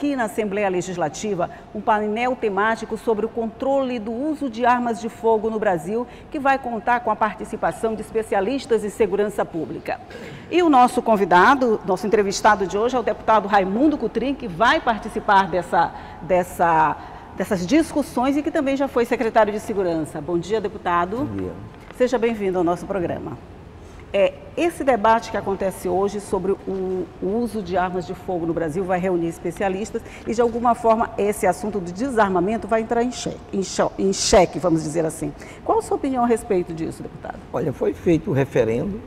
Aqui na Assembleia Legislativa, um painel temático sobre o controle do uso de armas de fogo no Brasil, que vai contar com a participação de especialistas em segurança pública. E o nosso convidado, nosso entrevistado de hoje é o deputado Raimundo Cotrim, que vai participar dessas discussões e que também já foi secretário de Segurança. Bom dia, deputado. Bom dia. Seja bem-vindo ao nosso programa. Esse debate que acontece hoje sobre o uso de armas de fogo no Brasil vai reunir especialistas e, de alguma forma, esse assunto do desarmamento vai entrar em xeque, vamos dizer assim. Qual a sua opinião a respeito disso, deputado? Olha, foi feito o referendo,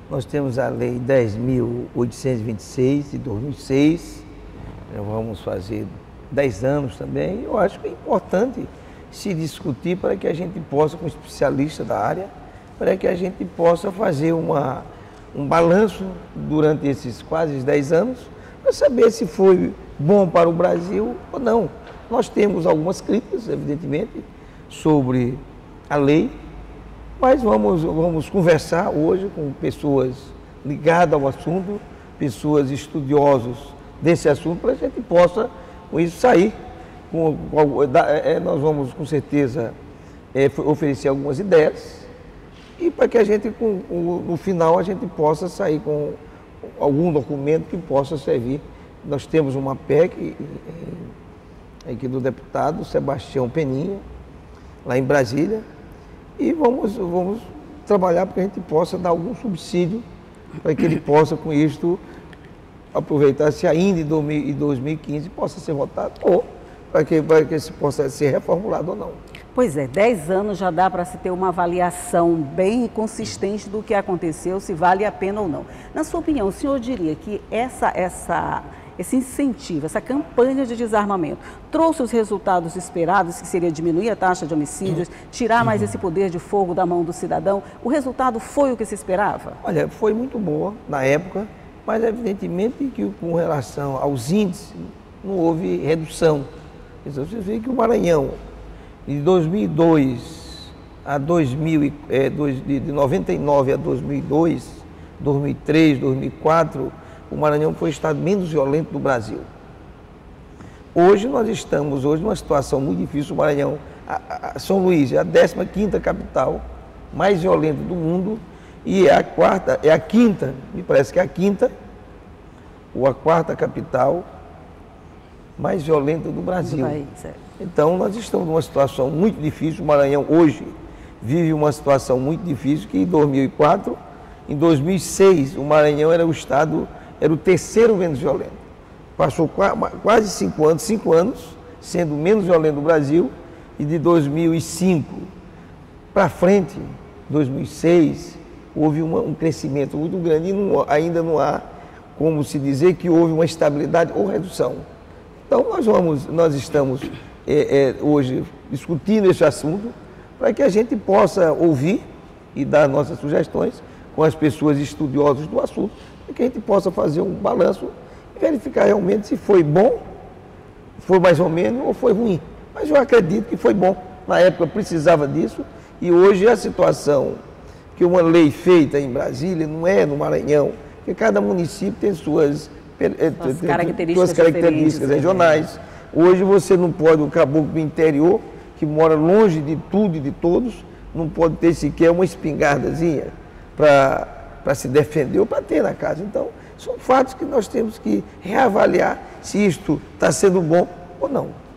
nós temos a Lei 10.826 de 2006, vamos fazer 10 anos também. Eu acho que é importante se discutir para que a gente possa, com especialistas da área, para que a gente possa fazer um balanço durante esses quase 10 anos, para saber se foi bom para o Brasil ou não. Nós temos algumas críticas, evidentemente, sobre a lei, mas vamos conversar hoje com pessoas ligadas ao assunto, pessoas estudiosas desse assunto, para que a gente possa, com isso, sair. Nós vamos, com certeza, oferecer algumas ideias, e para que a gente, no final, a gente possa sair com algum documento que possa servir. Nós temos uma PEC aqui do deputado Sebastião Peninha, lá em Brasília, e vamos trabalhar para que a gente possa dar algum subsídio para que ele possa, com isto, aproveitar se ainda em 2015 possa ser votado, ou para que se possa ser reformulado ou não. Pois é, 10 anos já dá para se ter uma avaliação bem consistente do que aconteceu, se vale a pena ou não. Na sua opinião, o senhor diria que esse incentivo, essa campanha de desarmamento, trouxe os resultados esperados, que seria diminuir a taxa de homicídios, tirar mais esse poder de fogo da mão do cidadão? O resultado foi o que se esperava? Olha, foi muito boa na época, mas evidentemente que com relação aos índices não houve redução. Então, você vê que o Maranhão, de 2002 a de 99 a 2002, 2003, 2004, o Maranhão foi o estado menos violento do Brasil. Hoje nós estamos numa situação muito difícil. O Maranhão, São Luís é a 15ª capital mais violenta do mundo e a quinta, me parece que é a quinta ou a 4ª capital mais violenta do Brasil. Então, nós estamos numa situação muito difícil. O Maranhão hoje vive uma situação muito difícil, que em 2004, em 2006, o Maranhão era o terceiro menos violento. Passou quase 5 anos sendo o menos violento do Brasil, e de 2005 para frente, 2006, houve um crescimento muito grande e ainda não há como se dizer que houve uma estabilidade ou redução. Então, nós estamos hoje discutindo esse assunto para que a gente possa ouvir e dar nossas sugestões com as pessoas estudiosas do assunto, para que a gente possa fazer um balanço e verificar realmente se foi bom, foi mais ou menos, ou foi ruim. Mas eu acredito que foi bom. Na época precisava disso, e hoje a situação que uma lei feita em Brasília não é no Maranhão, porque cada município tem suas características regionais. Hoje você não pode, o caboclo do interior, que mora longe de tudo e de todos, não pode ter sequer uma espingardazinha para se defender ou para ter na casa. Então, são fatos que nós temos que reavaliar se isto está sendo bom ou não.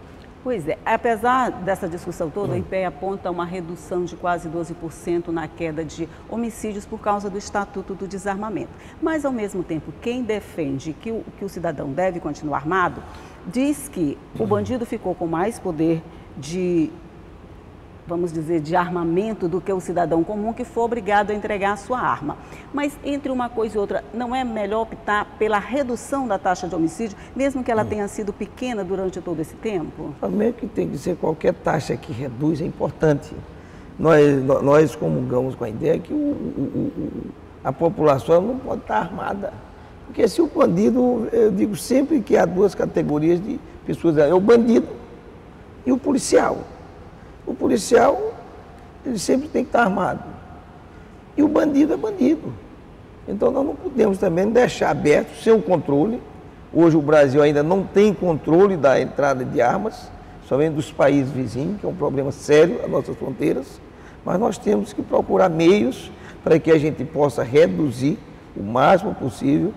Pois é, apesar dessa discussão toda, o IPEA aponta uma redução de quase 12% na queda de homicídios por causa do Estatuto do Desarmamento. Mas, ao mesmo tempo, quem defende que o cidadão deve continuar armado, diz que o bandido ficou com mais poder de armamento do que o cidadão comum, que foi obrigado a entregar a sua arma. Mas entre uma coisa e outra, não é melhor optar pela redução da taxa de homicídio, mesmo que ela tenha sido pequena durante todo esse tempo? Mesmo que tem que ser qualquer taxa que reduz, é importante. Nós comungamos com a ideia que a população não pode estar armada. Porque se o bandido, eu digo sempre que há duas categorias de pessoas, é o bandido e o policial. O policial, ele sempre tem que estar armado. E o bandido é bandido. Então nós não podemos também deixar aberto, sem o controle, Hoje o Brasil ainda não tem controle da entrada de armas, somente dos países vizinhos, que é um problema sério às nossas fronteiras, mas nós temos que procurar meios para que a gente possa reduzir o máximo possível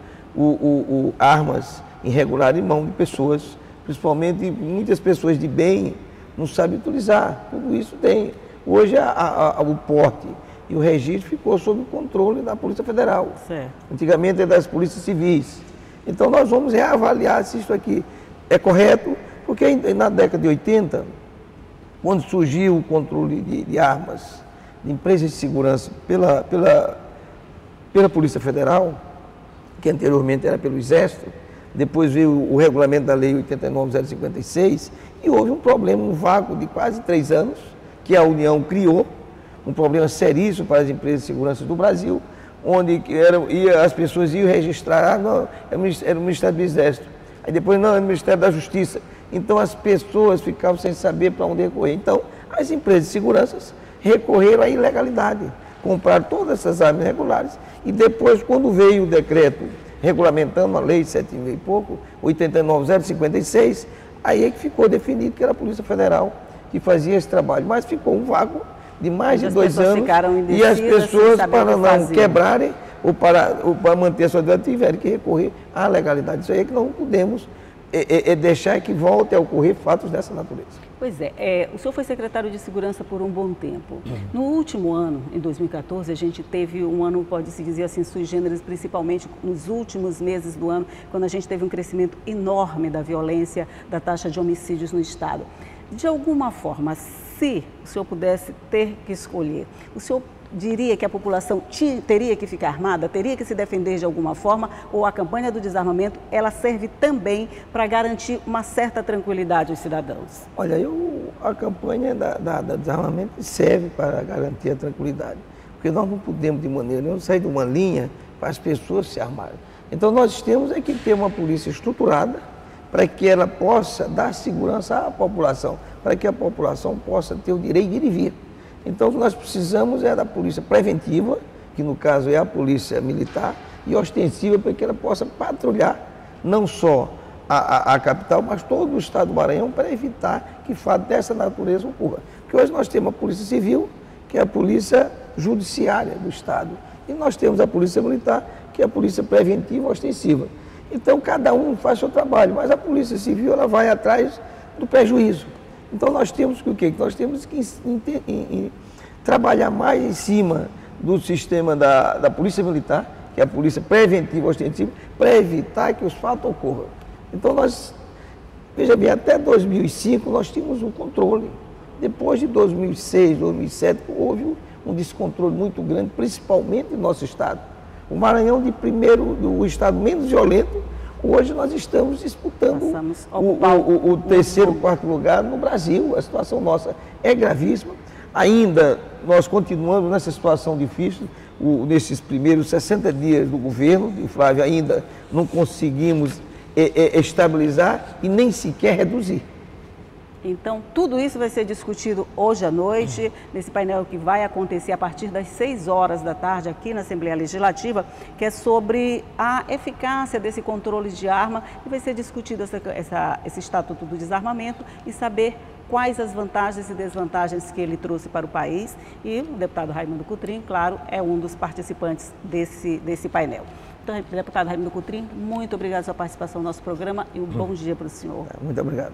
armas irregulares em mão de pessoas, principalmente muitas pessoas de bem não sabem utilizar. Tudo isso tem. Hoje o porte e o registro ficou sob o controle da Polícia Federal. Certo. Antigamente era das polícias civis. Então nós vamos reavaliar se isso aqui é correto, porque na década de 80, quando surgiu o controle de armas de empresas de segurança pela Polícia Federal, que anteriormente era pelo Exército, depois veio o regulamento da Lei 89.056 e houve um problema, um vácuo de quase 3 anos, que a União criou, um problema seríssimo para as empresas de segurança do Brasil, onde as pessoas iam registrar, não, era o Ministério do Exército, aí depois não, era o Ministério da Justiça. Então as pessoas ficavam sem saber para onde recorrer. Então as empresas de segurança recorreram à ilegalidade, compraram todas essas armas irregulares e depois, quando veio o decreto regulamentando a lei 7.000 e pouco, 89.056, aí é que ficou definido que era a Polícia Federal que fazia esse trabalho, mas ficou um vácuo de mais de 2 anos e as pessoas, para não quebrarem ou para manter a sua vida, tiveram que recorrer à legalidade. Isso aí é que não podemos deixar que volte a ocorrer fatos dessa natureza. Pois é, o senhor foi secretário de Segurança por um bom tempo. No último ano, em 2014, a gente teve um ano, pode-se dizer assim, sui generis, principalmente nos últimos meses do ano, quando a gente teve um crescimento enorme da violência, da taxa de homicídios no Estado. De alguma forma, se o senhor pudesse ter que escolher, o senhor diria que a população teria que ficar armada, teria que se defender de alguma forma, ou a campanha do desarmamento, ela serve também para garantir uma certa tranquilidade aos cidadãos? Olha, a campanha do desarmamento serve para garantir a tranquilidade, porque nós não podemos de maneira nenhuma sair de uma linha para as pessoas se armarem. Então nós temos que ter uma polícia estruturada para que ela possa dar segurança à população, para que a população possa ter o direito de ir e vir. Então, o que nós precisamos da polícia preventiva, que no caso é a polícia militar, e ostensiva para que ela possa patrulhar não só a capital, mas todo o estado do Maranhão, para evitar que fato dessa natureza ocorra. Porque hoje nós temos a polícia civil, que é a polícia judiciária do estado, e nós temos a polícia militar, que é a polícia preventiva e ostensiva. Então, cada um faz seu trabalho, mas a polícia civil ela vai atrás do prejuízo. Então nós temos que o quê? Nós temos que trabalhar mais em cima do sistema da Polícia Militar, que é a polícia preventiva e ostensiva, para evitar que os fatos ocorram. Então nós, veja bem, até 2005 nós tínhamos um controle. Depois de 2006, 2007, houve um descontrole muito grande, principalmente no nosso estado. O Maranhão, o estado menos violento, hoje nós estamos disputando o terceiro, quarto lugar no Brasil. A situação nossa é gravíssima. Ainda nós continuamos nessa situação difícil. Nesses primeiros 60 dias do governo de Flávio ainda não conseguimos estabilizar e nem sequer reduzir. Então, tudo isso vai ser discutido hoje à noite, nesse painel que vai acontecer a partir das 6 horas da tarde aqui na Assembleia Legislativa, que é sobre a eficácia desse controle de arma, e vai ser discutido esse Estatuto do Desarmamento e saber quais as vantagens e desvantagens que ele trouxe para o país. E o deputado Raimundo Cotrim, claro, é um dos participantes desse painel. Então, deputado Raimundo Cotrim, muito obrigado pela sua participação no nosso programa e um bom dia para o senhor. Muito obrigado.